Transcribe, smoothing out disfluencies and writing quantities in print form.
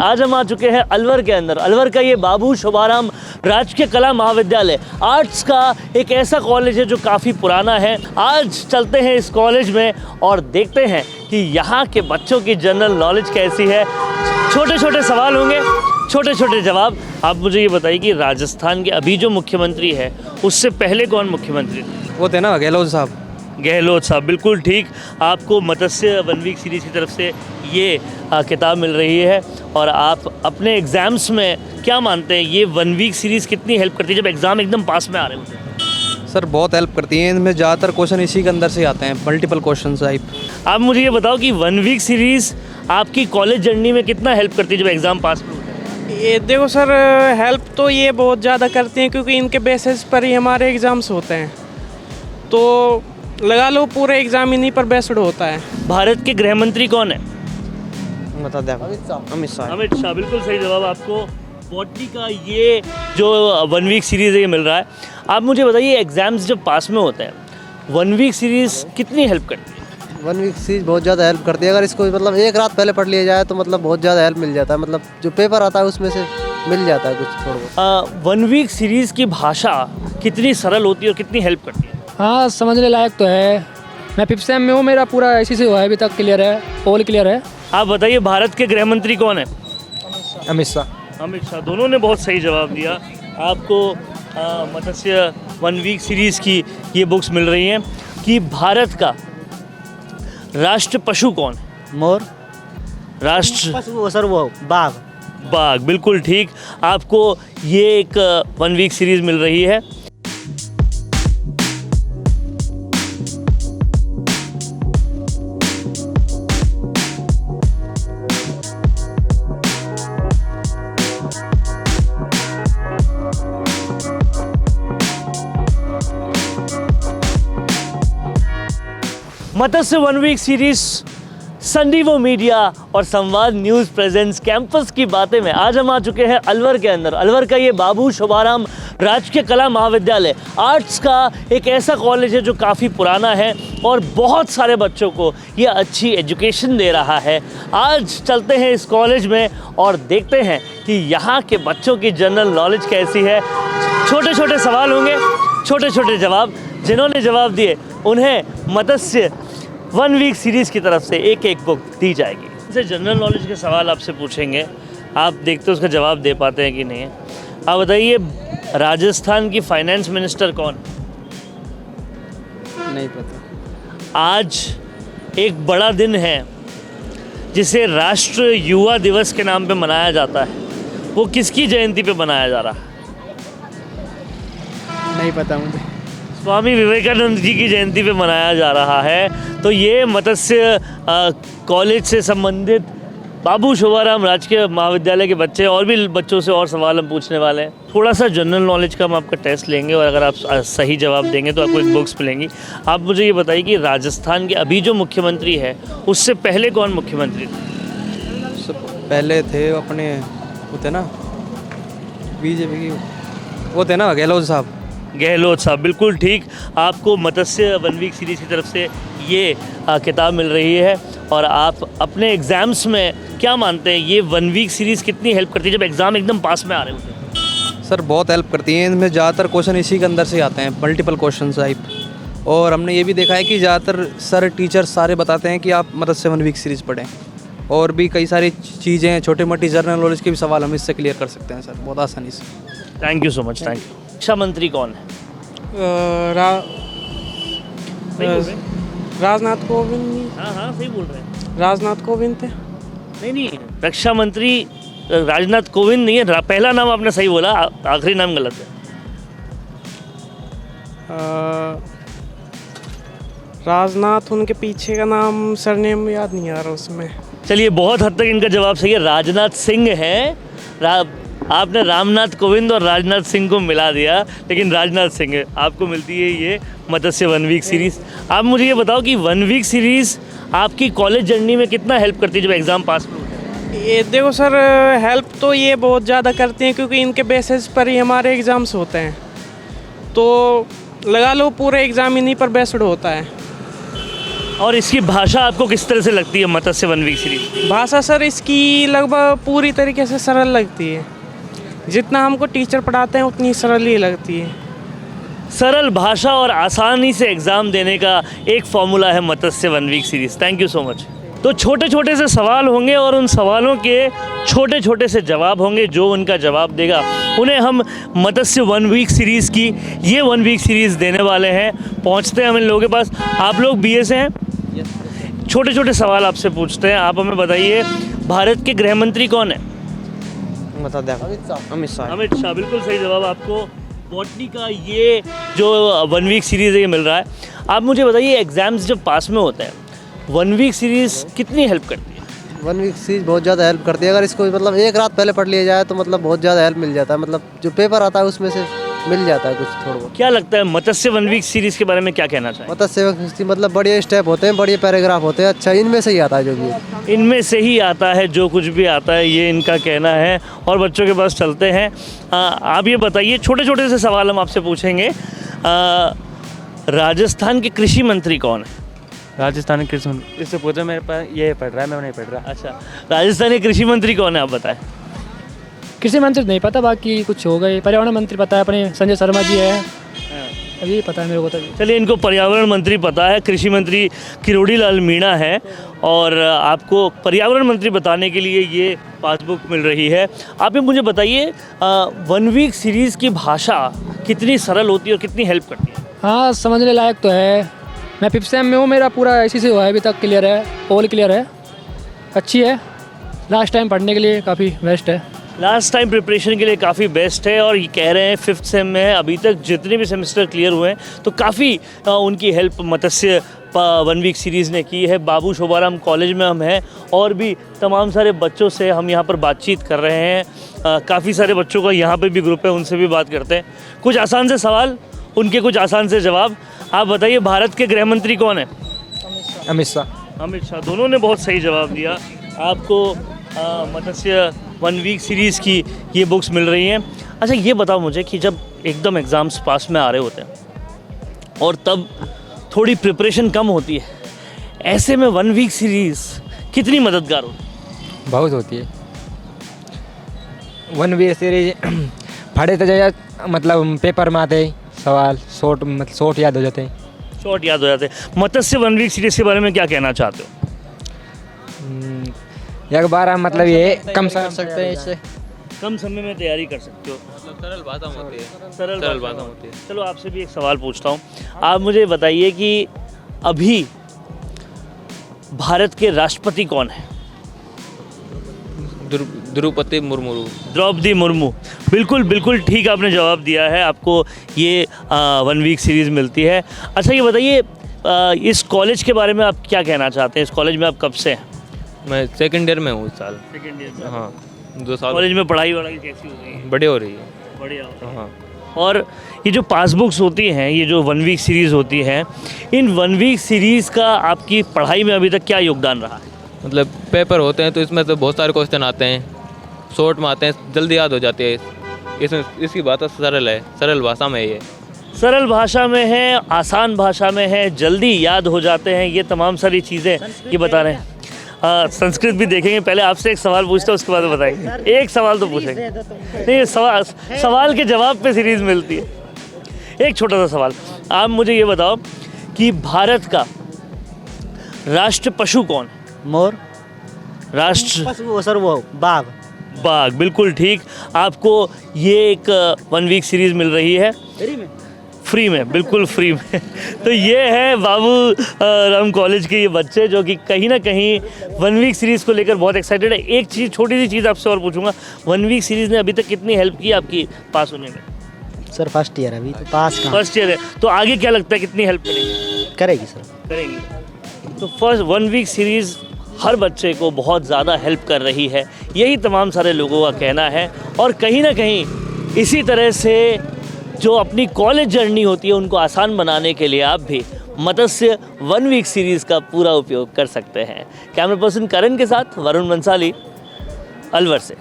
आज हम आ चुके हैं अलवर के अंदर। अलवर का ये बाबू शुभाराम राजकीय कला महाविद्यालय आर्ट्स का एक ऐसा कॉलेज है जो काफ़ी पुराना है। आज चलते हैं इस कॉलेज में और देखते हैं कि यहाँ के बच्चों की जनरल नॉलेज कैसी है। छोटे छोटे सवाल होंगे, छोटे छोटे जवाब। आप मुझे ये बताइए कि राजस्थान के अभी जो मुख्यमंत्री है उससे पहले कौन मुख्यमंत्री थे? वो थे ना गहलोत साहब। गहलोत साहब, बिल्कुल ठीक। आपको मत्स्य वन वीक सीरीज़ की तरफ से ये किताब मिल रही है और आप अपने एग्ज़ाम्स में क्या मानते हैं ये वन वीक सीरीज़ कितनी हेल्प करती है जब एग्ज़ाम एकदम पास में आ रहे होते हैं? सर बहुत हेल्प करती हैं, इनमें ज़्यादातर क्वेश्चन इसी के अंदर से आते हैं, मल्टीपल क्वेश्चन टाइप। आप मुझे ये बताओ कि वन वीक सीरीज़ आपकी कॉलेज जर्नी में कितना हेल्प करती है जब एग्ज़ाम पास में होते हैं? ये देखो सर, हेल्प तो ये बहुत ज़्यादा करती हैं क्योंकि इनके बेसिस पर ही हमारे एग्ज़ाम्स होते हैं, तो लगा लो पूरे एग्ज़ाम इन्हीं पर बेस्ड होता है। भारत के गृह मंत्री कौन है? बता दें। अमित शाह। अमित शाह, बिल्कुल सही जवाब। आपको बॉटनी का ये जो वन वीक सीरीज़ है ये मिल रहा है। आप मुझे बताइए एग्ज़ाम्स जब पास में होते हैं वन वीक सीरीज़ कितनी हेल्प करती है? वन वीक सीरीज बहुत ज़्यादा हेल्प करती है। अगर इसको मतलब एक रात पहले पढ़ लिया जाए तो मतलब बहुत ज़्यादा हेल्प मिल जाता है, मतलब जो पेपर आता है उसमें से मिल जाता है कुछ थोड़ा बहुत। वन वीक सीरीज़ की भाषा कितनी सरल होती है और कितनी हेल्प करती है? हाँ, समझने लायक तो है। मैं 5th सेम में हूँ, मेरा पूरा इसी से हुआ है, अभी तक क्लियर है, ऑल क्लियर है। आप बताइए भारत के गृह मंत्री कौन है? अमित शाह। अमित शाह। दोनों ने बहुत सही जवाब दिया। आपको मत्स्य वन वीक सीरीज़ की ये बुक्स मिल रही हैं कि भारत का राष्ट्र पशु कौन है? मोर। राष्ट्र सर वो बाघ। बाघ, बिल्कुल ठीक। आपको ये एक वन वीक सीरीज़ मिल रही है। मत्स्य वन वीक सीरीज संडीवो मीडिया और संवाद न्यूज़ प्रेजेंस कैंपस की बातें में आज हम आ चुके हैं अलवर के अंदर। अलवर का ये बाबू शुभाराम राजकीय कला महाविद्यालय आर्ट्स का एक ऐसा कॉलेज है जो काफ़ी पुराना है और बहुत सारे बच्चों को ये अच्छी एजुकेशन दे रहा है। आज चलते हैं इस कॉलेज में और देखते हैं कि यहाँ के बच्चों की जनरल नॉलेज कैसी है। छोटे छोटे सवाल होंगे, छोटे छोटे जवाब। जिन्होंने जवाब दिए उन्हें मत्स्य वन वीक सीरीज़ की तरफ से एक एक बुक दी जाएगी। इनसे जनरल नॉलेज के सवाल आपसे पूछेंगे, आप देखते उसका जवाब दे पाते हैं कि नहीं है। आप बताइए राजस्थान की फाइनेंस मिनिस्टर कौन? नहीं पता। आज एक बड़ा दिन है जिसे राष्ट्रीय युवा दिवस के नाम पे मनाया जाता है, वो किसकी जयंती पे मनाया जा रहा है? नहीं पता मुझे। स्वामी विवेकानंद जी की जयंती पे मनाया जा रहा है। तो ये मत्स्य कॉलेज से संबंधित बाबू शुभाराम राजकीय महाविद्यालय के बच्चे और भी बच्चों से और सवाल हम पूछने वाले हैं। थोड़ा सा जनरल नॉलेज का हम आपका टेस्ट लेंगे और अगर आप सही जवाब देंगे तो आपको एक बुक्स मिलेंगी। आप मुझे ये बताइए कि राजस्थान के अभी जो मुख्यमंत्री है उससे पहले कौन मुख्यमंत्री थे? उससे पहले थे अपने वो थे ना बीजेपी की, वो थे ना गहलोत साहब। गहलोत साहब, बिल्कुल ठीक। आपको मत्स्य वन वीक सीरीज़ की तरफ से ये किताब मिल रही है और आप अपने एग्ज़ाम्स में क्या मानते हैं ये वन वीक सीरीज़ कितनी हेल्प करती है जब एग्ज़ाम एकदम पास में आ रहे होते हैं? सर बहुत हेल्प करती हैं, इनमें ज़्यादातर क्वेश्चन इसी के अंदर से आते हैं, मल्टीपल क्वेश्चन टाइप। और हमने ये भी देखा है कि ज़्यादातर सर टीचर सारे बताते हैं कि आप मत्स्य वन वीक सीरीज़ पढ़ें। और भी कई सारी चीज़ें हैं, छोटे मोटी जनरल नॉलेज के भी सवाल हम इससे क्लियर कर सकते हैं सर बहुत आसानी से। Thank you so much, thank you. शिक्षा मंत्री कौन है? राजनाथ कोविंद। हाँ हाँ, सही बोल रहे हैं। राजनाथ कोविंद थे। नहीं, रक्षा मंत्री राजनाथ कोविंद नहीं है। पहला नाम आपने सही बोला, आखिरी नाम गलत है। राजनाथ, उनके पीछे का नाम सरनेम याद नहीं आ रहा उसमें। चलिए, बहुत हद तक इनका जवाब सही है। राजनाथ सिंह हैं। आपने रामनाथ कोविंद और राजनाथ सिंह को मिला दिया, लेकिन राजनाथ सिंह है। आपको मिलती है ये मत्स्य वन वीक सीरीज़। आप मुझे ये बताओ कि वन वीक सीरीज़ आपकी कॉलेज जर्नी में कितना हेल्प करती है जब एग्ज़ाम पास में होते हैं? ये देखो सर, हेल्प तो ये बहुत ज़्यादा करती हैं क्योंकि इनके बेसिस पर ही हमारे एग्ज़ाम्स होते हैं, तो लगा लो पूरे एग्ज़ाम इन्हीं पर बेस्ड होता है। और इसकी भाषा आपको किस तरह से लगती है मत्स्य 1 वीक सीरीज? भाषा सर इसकी लगभग पूरी तरीके से सरल लगती है, जितना हमको टीचर पढ़ाते हैं उतनी सरल ही लगती है। सरल भाषा और आसानी से एग्ज़ाम देने का एक फॉर्मूला है मत्स्य 1 week series. Thank you so much. तो छोटे छोटे से सवाल होंगे और उन सवालों के छोटे छोटे से जवाब होंगे। जो उनका जवाब देगा उन्हें हम मत्स्य 1 वीक सीरीज़ की ये 1 वीक सीरीज़ देने वाले हैं। पहुंचते हैं हम इन लोगों के पास। आप लोग BA से हैं? छोटे छोटे सवाल आपसे पूछते हैं। आप हमें बताइए, भारत के गृह मंत्री कौन है? बता दें। अमित शाह। अमित शाह, बिल्कुल सही जवाब। आपको बॉटनी का ये जो 1 वीक सीरीज़ है ये मिल रहा है। आप मुझे बताइए, एग्ज़ाम्स जब पास में होते हैं 1 वीक सीरीज़ कितनी हेल्प करती है? 1 वीक सीरीज बहुत ज़्यादा हेल्प करती है। अगर इसको मतलब एक रात पहले पढ़ लिया जाए तो मतलब बहुत ज़्यादा हेल्प मिल जाता है। मतलब जो पेपर आता है उसमें से मिल जाता है कुछ थोड़ा बहुत। क्या लगता है मत्स्य 1 वीक सीरीज़ के बारे में क्या कहना चाहिए? मत्स्य मतलब बढ़िया स्टेप होते हैं, बढ़िया पैराग्राफ होते हैं। अच्छा, इनमें से ही आता है जो भी है। इनमें से ही आता है जो कुछ भी आता है, ये इनका कहना है। और बच्चों के पास चलते हैं। आप ये बताइए, छोटे छोटे से सवाल हम आपसे पूछेंगे। राजस्थान के कृषि मंत्री कौन है? राजस्थान के कृषि, इससे पूछो, मेरे पास ये पढ़ रहा है, मैं नहीं पढ़ रहा। अच्छा, राजस्थान के कृषि मंत्री कौन है, आप बताएं। कृषि मंत्री नहीं पता, बाकी कुछ हो गए। पर्यावरण मंत्री पता है, अपने संजय शर्मा जी है, अभी पता है मेरे को तो। चलिए, इनको पर्यावरण मंत्री पता है, कृषि मंत्री किरोड़ी लाल मीणा है। और आपको पर्यावरण मंत्री बताने के लिए ये पासबुक मिल रही है। आप ये मुझे बताइए, 1 वीक सीरीज़ की भाषा कितनी सरल होती है और कितनी हेल्प करती है? हाँ, समझने लायक तो है। मैं 5th सेम में हूँ, मेरा पूरा इसी से हुआ है, अभी तक क्लियर है, ऑल क्लियर है, अच्छी है। लास्ट टाइम पढ़ने के लिए काफ़ी बेस्ट है। लास्ट टाइम प्रिपरेशन के लिए काफ़ी बेस्ट है। और ये कह रहे हैं 5th सेम में है, अभी तक जितने भी सेमेस्टर क्लियर हुए हैं तो काफ़ी उनकी हेल्प मत्स्य 1 वीक सीरीज़ ने की है। बाबू शोभाराम कॉलेज में हम हैं और भी तमाम सारे बच्चों से हम यहाँ पर बातचीत कर रहे हैं। काफ़ी सारे बच्चों का यहाँ पर भी ग्रुप है, उनसे भी बात करते हैं। कुछ आसान से सवाल, उनके कुछ आसान से जवाब। आप बताइए, भारत के गृह मंत्री कौन है? अमित शाह। अमित शाह। दोनों ने बहुत सही जवाब दिया। आपको मत्स्य 1 वीक सीरीज़ की ये बुक्स मिल रही हैं। अच्छा, ये बताओ मुझे कि जब एकदम एग्ज़ाम्स पास में आ रहे होते हैं और तब थोड़ी प्रिपरेशन कम होती है, ऐसे में 1 वीक सीरीज़ कितनी मददगार होती है? बहुत होती है। 1 वीक सीरीज पढ़े तो जाए, मतलब पेपर में आते ही सवाल शॉर्ट याद हो जाते हैं। शॉर्ट याद हो जाते हैं। मत्स्य 1 वीक सीरीज़ के बारे में क्या कहना चाहते हो? एक बार मतलब ये कम कर सकते हैं इससे। कम समय में तैयारी कर सकते हो, सरल भाषा होती है। सरल भाषा होती है। चलो, आपसे भी एक सवाल पूछता हूँ। आप मुझे बताइए कि अभी भारत के राष्ट्रपति कौन है? द्रौपदी मुर्मू। द्रौपदी मुर्मू। बिल्कुल बिल्कुल ठीक आपने जवाब दिया है। आपको ये 1 वीक सीरीज़ मिलती है। अच्छा, ये बताइए, इस कॉलेज के बारे में आप क्या कहना चाहते हैं? इस कॉलेज में आप कब से हैं? मैं 2nd ईयर में हूँ इस साल। 2nd ईयर में। हाँ, 2 साल। कॉलेज में पढ़ाई कैसी हो रही है? बढ़िया हो रही है। बढ़िया हो रही है। हाँ। और ये जो पासबुक्स होती हैं, ये जो 1 वीक सीरीज़ होती हैं, इन 1 वीक सीरीज़ का आपकी पढ़ाई में अभी तक क्या योगदान रहा है? मतलब पेपर होते हैं तो इसमें तो बहुत सारे क्वेश्चन आते हैं, शॉर्ट में आते हैं, जल्दी याद हो जाते हैं। इसमें इसकी बात सरल है, सरल भाषा में ये। सरल भाषा में है, आसान भाषा में है, जल्दी याद हो जाते हैं, ये तमाम सारी चीज़ें ये बता रहे हैं। संस्कृत भी देखेंगे। पहले आपसे एक सवाल पूछता हूँ, उसके बाद बताएंगे। एक सवाल तो पूछेंगे। नहीं, सवाल के जवाब पे सीरीज़ मिलती है। एक छोटा सा सवाल, आप मुझे ये बताओ कि भारत का राष्ट्र पशु कौन है? मोर। राष्ट्र वो सर, वो बाघ। बाघ, बिल्कुल ठीक। आपको ये एक 1 वीक सीरीज़ मिल रही है फ्री में, बिल्कुल फ्री में। तो ये है बाबू राम कॉलेज के ये बच्चे जो कि कहीं ना कहीं 1 वीक सीरीज़ को लेकर बहुत एक्साइटेड है। एक चीज़, छोटी सी चीज़ आपसे और पूछूंगा, 1 वीक सीरीज़ ने अभी तक कितनी हेल्प की आपकी पास होने में? सर 1st ईयर अभी तो पास का। 1st ईयर है, तो आगे क्या लगता है कितनी हेल्प करेगी? करेगी सर। करेंगी। तो 1 वीक सीरीज़ हर बच्चे को बहुत ज़्यादा हेल्प कर रही है, यही तमाम सारे लोगों का कहना है। और कहीं ना कहीं इसी तरह से जो अपनी कॉलेज जर्नी होती है उनको आसान बनाने के लिए आप भी मत्स्य 1 वीक सीरीज़ का पूरा उपयोग कर सकते हैं। कैमरा पर्सन करण के साथ वरुण बंसाली, अलवर से।